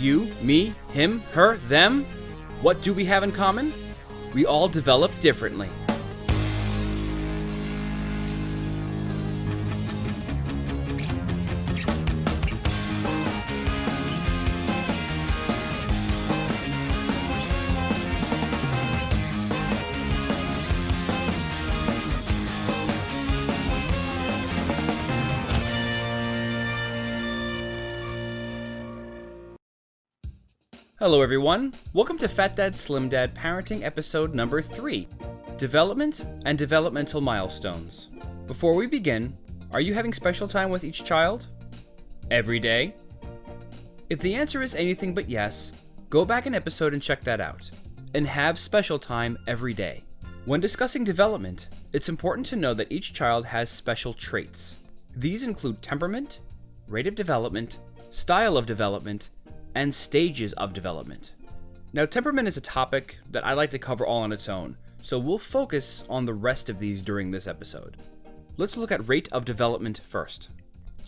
you, me, him, her, them. What do we have in common? We all develop differently. Hello everyone, welcome to Fat Dad Slim Dad Parenting episode number 3, Development and Developmental Milestones. Before we begin, are you having special time with each child? Every day? If the answer is anything but yes, go back an episode and check that out. And have special time every day. When discussing development, it's important to know that each child has special traits. These include temperament, rate of development, style of development, and stages of development. Now, temperament is a topic that I like to cover all on its own, so we'll focus on the rest of these during this episode. Let's look at rate of development first.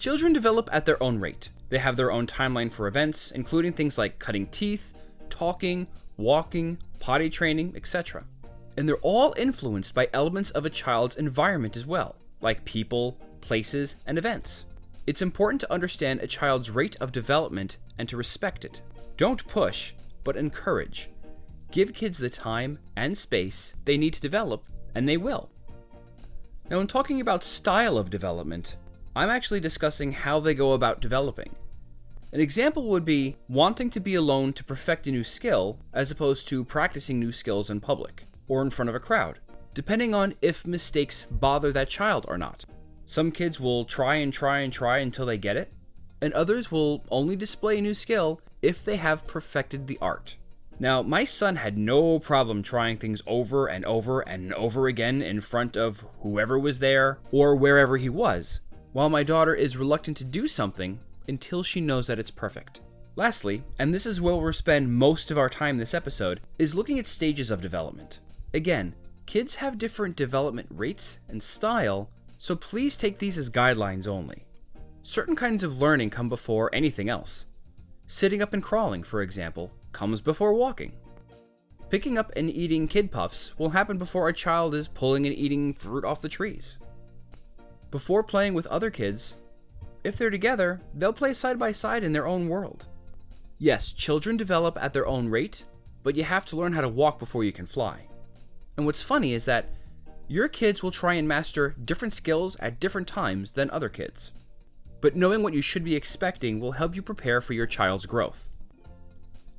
Children develop at their own rate. They have their own timeline for events, including things like cutting teeth, talking, walking, potty training, etc. And they're all influenced by elements of a child's environment as well, like people, places, and events. It's important to understand a child's rate of development and to respect it. Don't push, but encourage. Give kids the time and space they need to develop, and they will. Now, in talking about style of development, I'm actually discussing how they go about developing. An example would be wanting to be alone to perfect a new skill, as opposed to practicing new skills in public, or in front of a crowd, depending on if mistakes bother that child or not. Some kids will try until they get it, and others will only display a new skill if they have perfected the art. Now, my son had no problem trying things over and over and over again in front of whoever was there or wherever he was, while my daughter is reluctant to do something until she knows that it's perfect. Lastly, and this is where we'll spend most of our time this episode, is looking at stages of development. Again, kids have different development rates and style, so please take these as guidelines only. Certain kinds of learning come before anything else. Sitting up and crawling, for example, comes before walking. Picking up and eating kid puffs will happen before a child is pulling and eating fruit off the trees. Before playing with other kids, if they're together, they'll play side by side in their own world. Yes, children develop at their own rate, but you have to learn how to walk before you can fly. And what's funny is that your kids will try and master different skills at different times than other kids. But knowing what you should be expecting will help you prepare for your child's growth.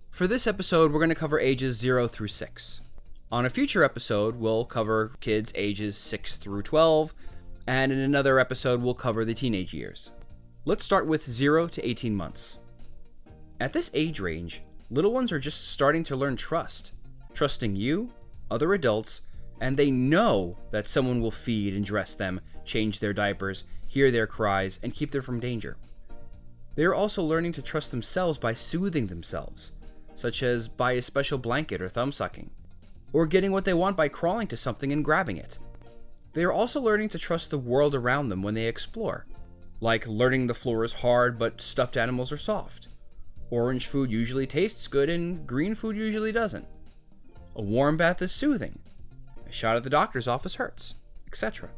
For this episode, we're going to cover ages 0 through 6. On a future episode, we'll cover kids ages 6 through 12, and in another episode, we'll cover the teenage years. Let's start with 0 to 18 months. At this age range, little ones are just starting to learn trust, trusting you, other adults, and they know that someone will feed and dress them, change their diapers, hear their cries, and keep them from danger. They are also learning to trust themselves by soothing themselves, such as by a special blanket or thumb sucking, or getting what they want by crawling to something and grabbing it. They are also learning to trust the world around them when they explore, like learning the floor is hard but stuffed animals are soft. Orange food usually tastes good and green food usually doesn't. A warm bath is soothing. A shot at the doctor's office hurts, etc.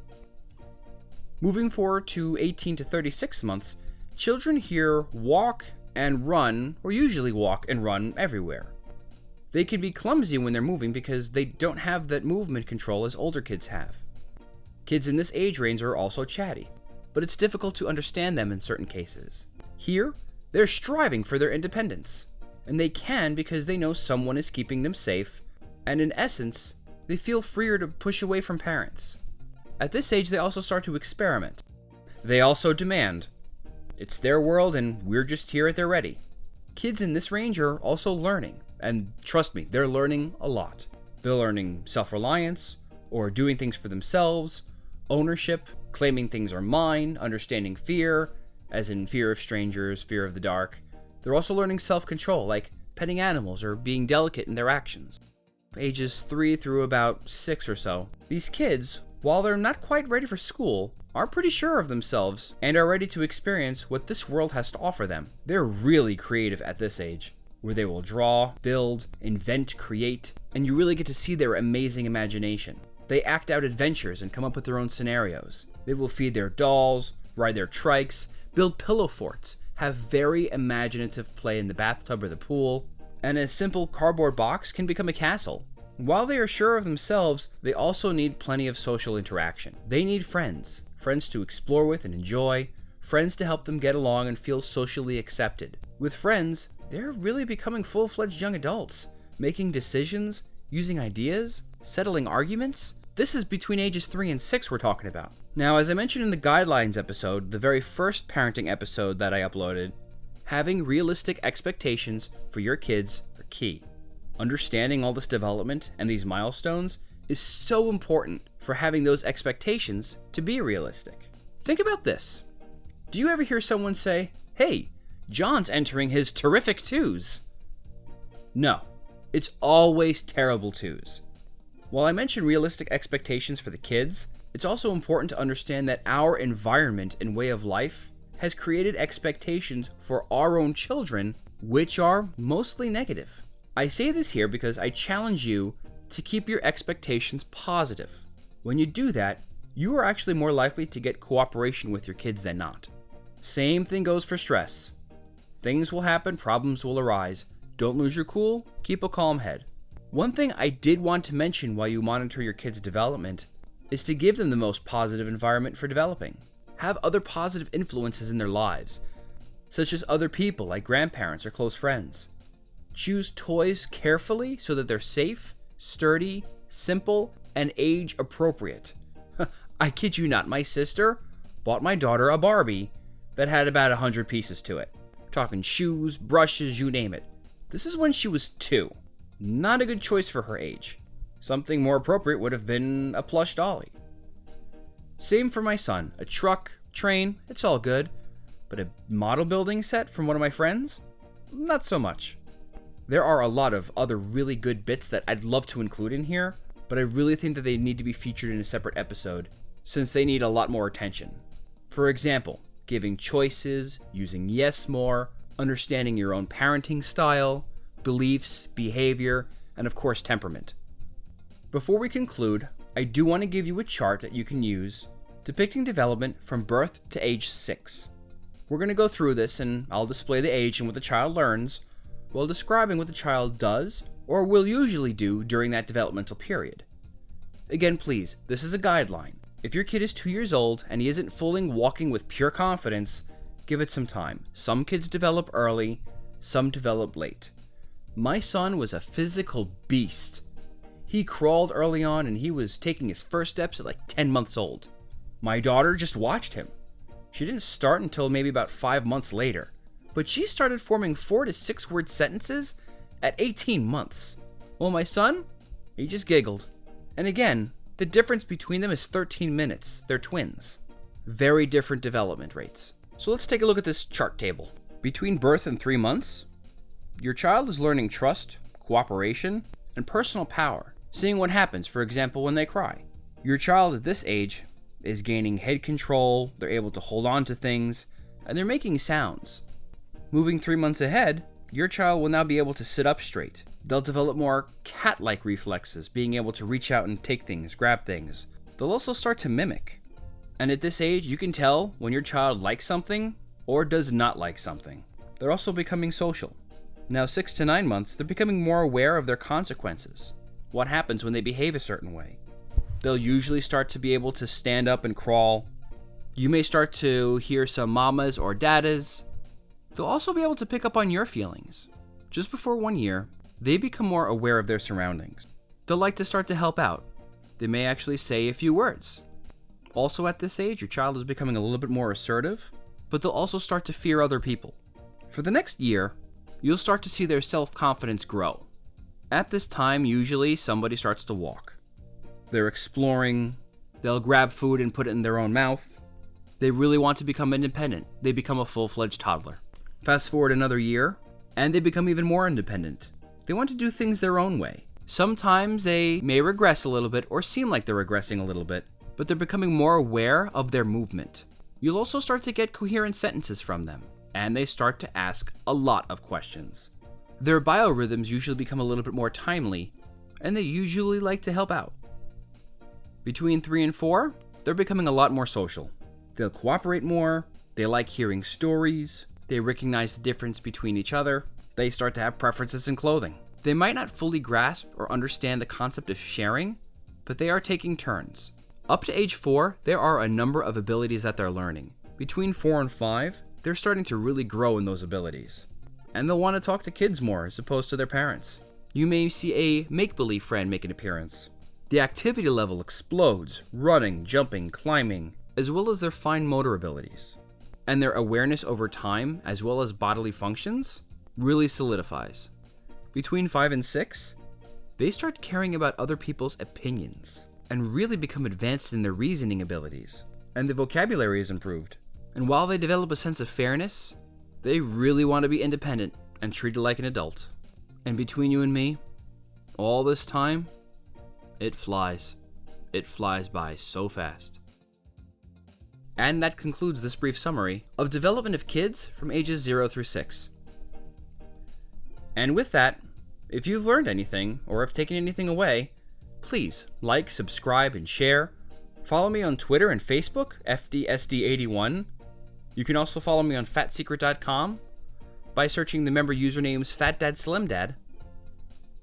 Moving forward to 18 to 36 months, children hear walk and run, or usually walk and run everywhere. They can be clumsy when they're moving because they don't have that movement control as older kids have. Kids in this age range are also chatty, but it's difficult to understand them in certain cases. Here, they're striving for their independence, and they can because they know someone is keeping them safe, and in essence, they feel freer to push away from parents. At this age, they also start to experiment. They also demand. It's their world and we're just here at their ready. Kids in this range are also learning, and trust me, they're learning a lot. They're learning self-reliance, or doing things for themselves, ownership, claiming things are mine, understanding fear, as in fear of strangers, fear of the dark. They're also learning self-control, like petting animals or being delicate in their actions. Ages 3 through about 6 or so. These kids, while they're not quite ready for school, are pretty sure of themselves and are ready to experience what this world has to offer them. They're really creative at this age. where they will draw, build, invent, create, and you really get to see their amazing imagination. They act out adventures and come up with their own scenarios. They will feed their dolls, ride their trikes, build pillow forts, have very imaginative play in the bathtub or the pool, and a simple cardboard box can become a castle. While they are sure of themselves, they also need plenty of social interaction. They need friends to explore with and enjoy, friends to help them get along and feel socially accepted. With friends, they're really becoming full-fledged young adults, making decisions, using ideas, settling arguments. This is between ages 3 and 6 we're talking about. Now, as I mentioned in the guidelines episode, the very first parenting episode that I uploaded, having realistic expectations for your kids are key. Understanding all this development and these milestones is so important for having those expectations to be realistic. Think about this. Do you ever hear someone say, "Hey, John's entering his terrific 2s"? No, it's always terrible 2s. While I mention realistic expectations for the kids, it's also important to understand that our environment and way of life has created expectations for our own children, which are mostly negative. I say this here because I challenge you to keep your expectations positive. When you do that, you are actually more likely to get cooperation with your kids than not. Same thing goes for stress. Things will happen, problems will arise. Don't lose your cool, keep a calm head. One thing I did want to mention while you monitor your kids' development is to give them the most positive environment for developing. Have other positive influences in their lives, such as other people like grandparents or close friends. Choose toys carefully so that they're safe, sturdy, simple, and age appropriate. I kid you not, my sister bought my daughter a Barbie that had about 100 pieces to it. We're talking shoes, brushes, you name it. This is when she was 2. Not a good choice for her age. Something more appropriate would have been a plush dolly. Same for my son. A truck, train, it's all good. But a model building set from one of my friends? Not so much. There are a lot of other really good bits that I'd love to include in here, but I really think that they need to be featured in a separate episode, since they need a lot more attention. For example, giving choices, using yes more, understanding your own parenting style, beliefs, behavior, and of course temperament. Before we conclude, I do want to give you a chart that you can use depicting development from birth to age 6. We're going to go through this and I'll display the age and what the child learns while describing what the child does or will usually do during that developmental period. Again, please, this is a guideline. If your kid is 2 years old and he isn't fully walking with pure confidence, give it some time. Some kids develop early, some develop late. My son was a physical beast. He crawled early on and he was taking his first steps at like 10 months old. My daughter just watched him. She didn't start until maybe about 5 months later, but she started forming 4 to 6 word sentences at 18 months. Well, my son, he just giggled. And again, the difference between them is 13 minutes. They're twins. Very different development rates. So let's take a look at this chart table. Between birth and 3 months, your child is learning trust, cooperation, and personal power, seeing what happens, for example, when they cry. Your child at this age is gaining head control, they're able to hold on to things, and they're making sounds. Moving 3 months ahead, your child will now be able to sit up straight. They'll develop more cat-like reflexes, being able to reach out and take things, grab things. They'll also start to mimic. And at this age, you can tell when your child likes something or does not like something. They're also becoming social. Now, 6 to 9 months, they're becoming more aware of their consequences. What happens when they behave a certain way? They'll usually start to be able to stand up and crawl. You may start to hear some mamas or dadas. They'll also be able to pick up on your feelings. Just before 1 year, they become more aware of their surroundings. They'll like to start to help out. They may actually say a few words. Also at this age, your child is becoming a little bit more assertive, but they'll also start to fear other people. For the next year, you'll start to see their self-confidence grow. At this time, usually somebody starts to walk. They're exploring, they'll grab food and put it in their own mouth. They really want to become independent. They become a full-fledged toddler. Fast forward another year, and they become even more independent. They want to do things their own way. Sometimes they may regress a little bit or seem like they're regressing a little bit, but they're becoming more aware of their movement. You'll also start to get coherent sentences from them, and they start to ask a lot of questions. Their biorhythms usually become a little bit more timely, and they usually like to help out. Between 3 and 4, they're becoming a lot more social. They'll cooperate more, they like hearing stories, they recognize the difference between each other, they start to have preferences in clothing. They might not fully grasp or understand the concept of sharing, but they are taking turns. Up to age 4, there are a number of abilities that they're learning. Between 4 and 5, they're starting to really grow in those abilities. And they'll want to talk to kids more as opposed to their parents. You may see a make-believe friend make an appearance. The activity level explodes, running, jumping, climbing, as well as their fine motor abilities. And their awareness over time, as well as bodily functions, really solidifies. Between 5 and 6, they start caring about other people's opinions and really become advanced in their reasoning abilities. And the vocabulary is improved. And while they develop a sense of fairness, they really want to be independent and treated like an adult. And between you and me, all this time, it flies. It flies by so fast. And that concludes this brief summary of development of kids from ages 0 through 6. And with that, if you've learned anything or have taken anything away, please like, subscribe, and share. Follow me on Twitter and Facebook, FDSD81. You can also follow me on fatsecret.com by searching the member usernames FatDadSlimDad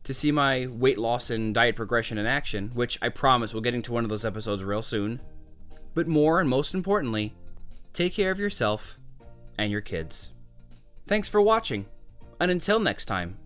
to see my weight loss and diet progression in action, which I promise we'll get into one of those episodes real soon. But more and most importantly, take care of yourself and your kids. Thanks for watching, and until next time,